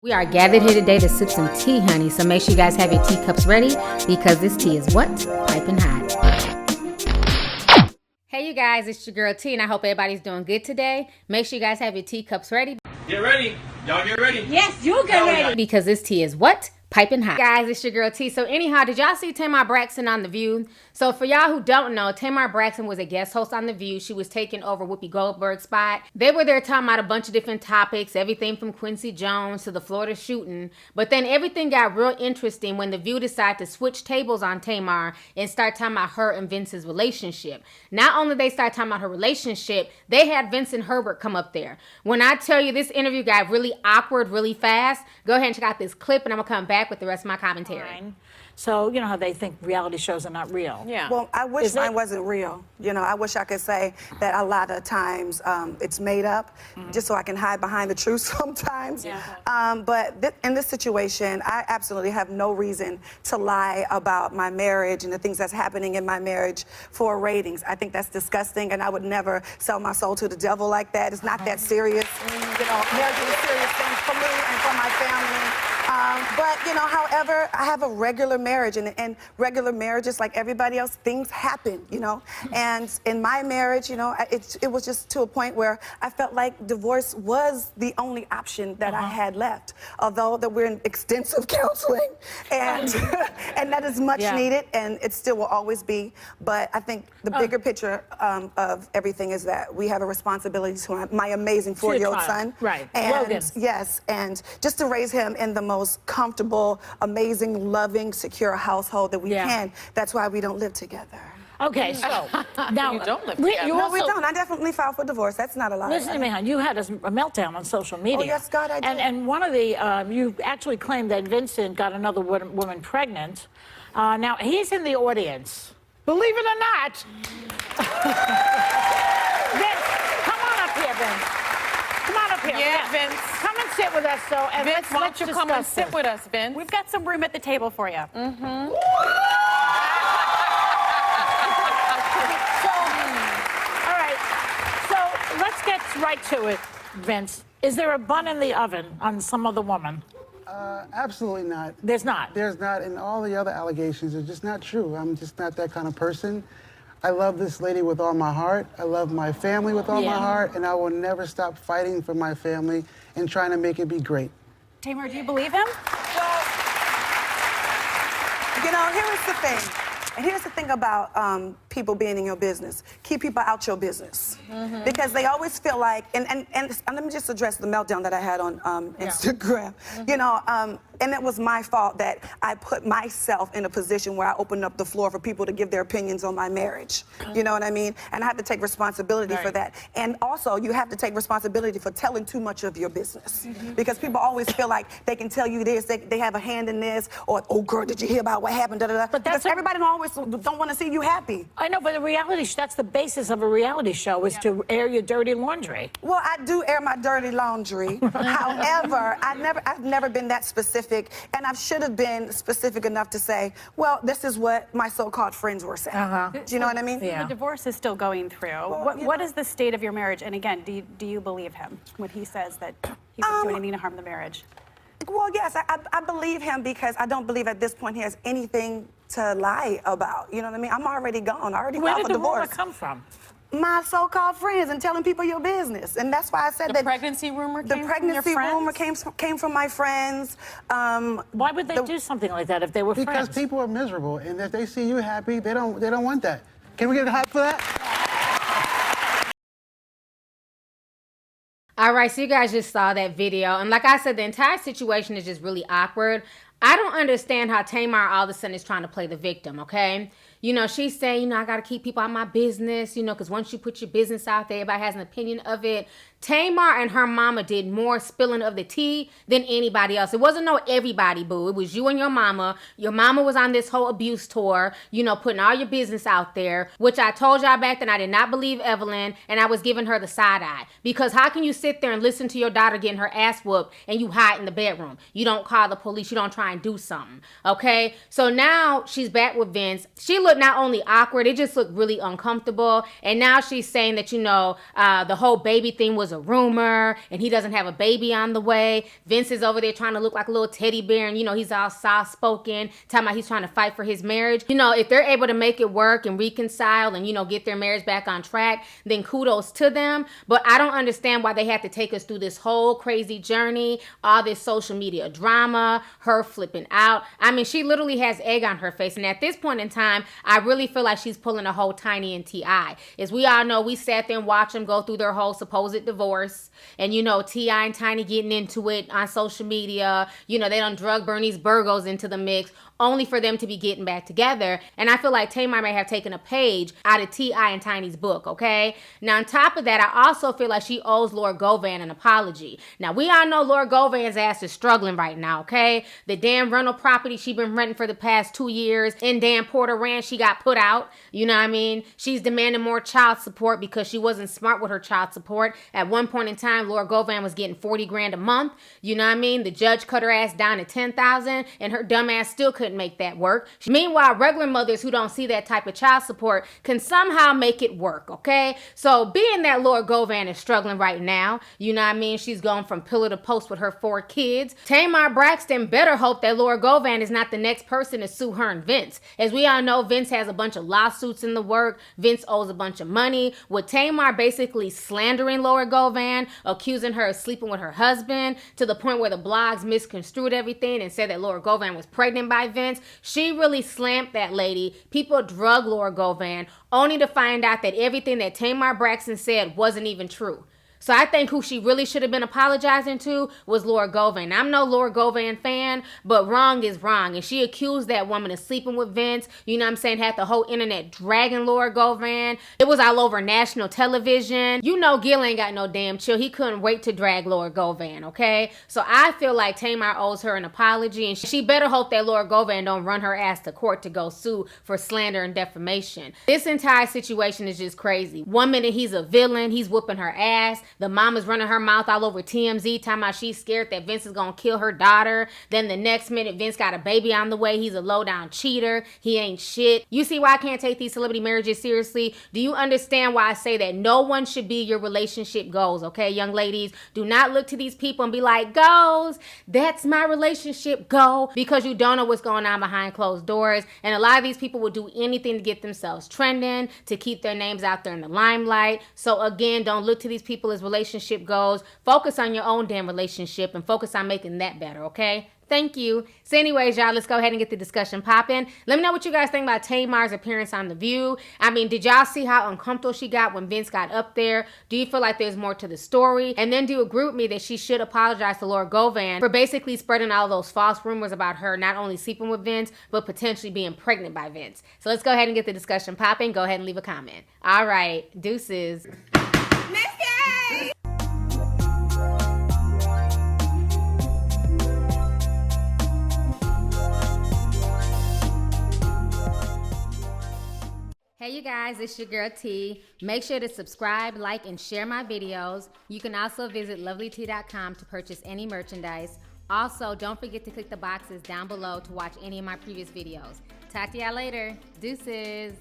We are gathered here today to sip some tea, honey, so make sure you guys have your teacups ready because this tea is what? Piping hot. Hey, you guys, it's your girl T, and I hope everybody's doing good today. Make sure you guys have your teacups ready. Get ready. Y'all get ready. Yes, you get ready. Because this tea is what? Piping hot. Guys, it's your girl T. So anyhow, did y'all see Tamar Braxton on The View? So for y'all who don't know, Tamar Braxton was a guest host on The View. She was taking over Whoopi Goldberg's spot. They were there talking about a bunch of different topics, everything from Quincy Jones to the Florida shooting. But then everything got real interesting when The View decided to switch tables on Tamar and start talking about her and Vince's relationship. Not only they start talking about her relationship, they had Vincent Herbert come up there. When I tell you this interview got really awkward really fast, go ahead and check out this clip and I'm going to come back with the rest of my commentary. Fine. So, you know how they think reality shows are not real. Yeah. Well, I wish mine wasn't real. You know, I wish I could say that a lot of times it's made up, just so I can hide behind the truth sometimes. Yeah. But in this situation, I absolutely have no reason to lie about my marriage and the things that's happening in my marriage for ratings. I think that's disgusting, and I would never sell my soul to the devil like that. It's not that serious. You know, marriage is a serious thing for me and for my family. But, you know, however, I have a regular marriage, and regular marriages, like everybody else, things happen, you know. And in my marriage, you know, it was just to a point where I felt like divorce was the only option that I had left, although that we're in extensive counseling, and and that is much needed, and it still will always be. But I think the bigger picture of everything is that we have a responsibility to my amazing 4-year-old son. Right. And Logan. yes, and just to raise him in the most comfortable, amazing, loving, secure household that we can. That's why we don't live together. Okay, so now You don't live together. No, we don't. I definitely filed for divorce. That's not a lie. listen to me, hon. You had a meltdown on social media. Oh, yes, God, I did. And one of the you actually claimed that Vincent got another woman pregnant. Now he's in the audience. Believe it or not. Vince, come on up here, Vince. Come on up here. Yeah, Vince. Come and sit with us, so and Vince, why let's don't you come and discuss sit this. with us, Vince? We've got some room at the table for you. All right, so let's get right to it, Vince. Is there a bun in the oven on some other woman? Absolutely not. There's not. There's not, and all the other allegations are just not true. I'm just not that kind of person. I love this lady with all my heart. I love my family with all my heart, and I will never stop fighting for my family and trying to make it be great. Tamar, do you believe him? Well, you know, here's the thing. And here's the thing about people being in your business. Keep people out your business. Because they always feel like, and let me just address the meltdown that I had on Instagram. You know, and it was my fault that I put myself in a position where I opened up the floor for people to give their opinions on my marriage. You know what I mean? And I have to take responsibility for that. And also, you have to take responsibility for telling too much of your business. Because people always feel like they can tell you this, they have a hand in this, or, oh, girl, did you hear about what happened? Da, da, da. But that's because everybody always don't want to see you happy. I know, but a reality that's the basis of a reality show is to air your dirty laundry. Well, I do air my dirty laundry. However, I've never been that specific, and I should have been specific enough to say, well, this is what my so-called friends were saying. Do you know what I mean? The divorce is still going through. Well, What is the state of your marriage? And again, do you believe him when he says that he wouldn't do anything to harm the marriage? Well, yes, I believe him because I don't believe at this point he has anything to lie about. You know what I mean? I'm already gone. I already Where filed did for the rumor divorce. come from? My so-called friends and telling people your business, and that's why I said The that pregnancy rumor the came pregnancy from your rumor friends? came from my friends. Why would they do something like that if they were Because friends? people are miserable, and if they see you happy, they don't want that. Can we get a hype for that? All right, so you guys just saw that video. And like I said, the entire situation is just really awkward. I don't understand how Tamar all of a sudden is trying to play the victim, okay? You know, she's saying, you know, I got to keep people out of my business, you know, because once you put your business out there, everybody has an opinion of it. Tamar and her mama did more spilling of the tea than anybody else. It wasn't no everybody, boo. It was you and your mama. Your mama was on this whole abuse tour, you know, putting all your business out there, which I told y'all back then I did not believe Evelyn, and I was giving her the side eye. Because how can you sit there and listen to your daughter getting her ass whooped and you hide in the bedroom? You don't call the police. You don't try and do something, okay? So now she's back with Vince. She looked not only awkward, it just looked really uncomfortable. And now she's saying that, you know, the whole baby thing was a rumor and he doesn't have a baby on the way. Vince is over there trying to look like a little teddy bear, and, you know, he's all soft-spoken, talking about he's trying to fight for his marriage. You know, if they're able to make it work and reconcile and, you know, get their marriage back on track, then kudos to them. But I don't understand why they had to take us through this whole crazy journey, all this social media drama, her flipping out. I mean, she literally has egg on her face. And at this point in time, I really feel like she's pulling a whole Tiny and T.I. As we all know, we sat there and watched them go through their whole supposed divorce. And, you know, T.I. and Tiny getting into it on social media. You know, they done drug Bernie's Burgos into the mix, only for them to be getting back together. And I feel like Tamar may have taken a page out of T.I. and Tiny's book, okay? Now, on top of that, I also feel like she owes Lord Govan an apology. Now, we all know Lord Govan's ass is struggling right now, okay? The damn rental property she been renting for the past 2 years in damn Porter Ranch, she got put out. You know what I mean? She's demanding more child support because she wasn't smart with her child support. At one point in time, Lord Govan was getting 40 grand a month. You know what I mean? The judge cut her ass down to 10,000, and her dumb ass still couldn't make that work. Meanwhile, regular mothers who don't see that type of child support can somehow make it work, okay? So being that Lord Govan is struggling right now, you know what I mean? She's going from pillar to post with her 4 kids. Tamar Braxton better hope that Lord Govan is not the next person to sue her and Vince. As we all know, Vince has a bunch of lawsuits in the work. Vince owes a bunch of money. With Tamar basically slandering Lord Govan, accusing her of sleeping with her husband, to the point where the blogs misconstrued everything and said that Lord Govan was pregnant by Vince. She really slammed that lady. People drug Lord Govan, only to find out that everything that Tamar Braxton said wasn't even true. So I think who she really should have been apologizing to was Lord Govan. I'm no Lord Govan fan, but wrong is wrong. And she accused that woman of sleeping with Vince. You know what I'm saying? Had the whole internet dragging Lord Govan. It was all over national television. You know Gil ain't got no damn chill. He couldn't wait to drag Lord Govan, okay? So I feel like Tamar owes her an apology, and she better hope that Lord Govan don't run her ass to court to go sue for slander and defamation. This entire situation is just crazy. One minute he's a villain. He's whooping her ass. The mom is running her mouth all over TMZ, talking about she's scared that Vince is going to kill her daughter. Then the next minute, Vince got a baby on the way. He's a low-down cheater. He ain't shit. You see why I can't take these celebrity marriages seriously? Do you understand why I say that no one should be your relationship goals, okay, young ladies? Do not look to these people and be like, goals, that's my relationship goal, because you don't know what's going on behind closed doors. And a lot of these people will do anything to get themselves trending, to keep their names out there in the limelight. So again, don't look to these people as relationship goals. Focus on your own damn relationship and focus on making that better, okay? Thank you. So anyways, y'all, let's go ahead and get the discussion popping. Let me know what you guys think about Tamar's appearance on The View. I mean, did y'all see how uncomfortable she got when Vince got up there? Do you feel like there's more to the story? And then do you agree with me that she should apologize to Lord Govan for basically spreading all those false rumors about her not only sleeping with Vince, but potentially being pregnant by Vince? So let's go ahead and get the discussion popping. Go ahead and leave a comment. All right, deuces. Missy! Hey you guys, it's your girl T. Make sure to subscribe, like, and share my videos. You can also visit lovelyti.com to purchase any merchandise. Also, don't forget to click the boxes down below to watch any of my previous videos. Talk to y'all later. Deuces.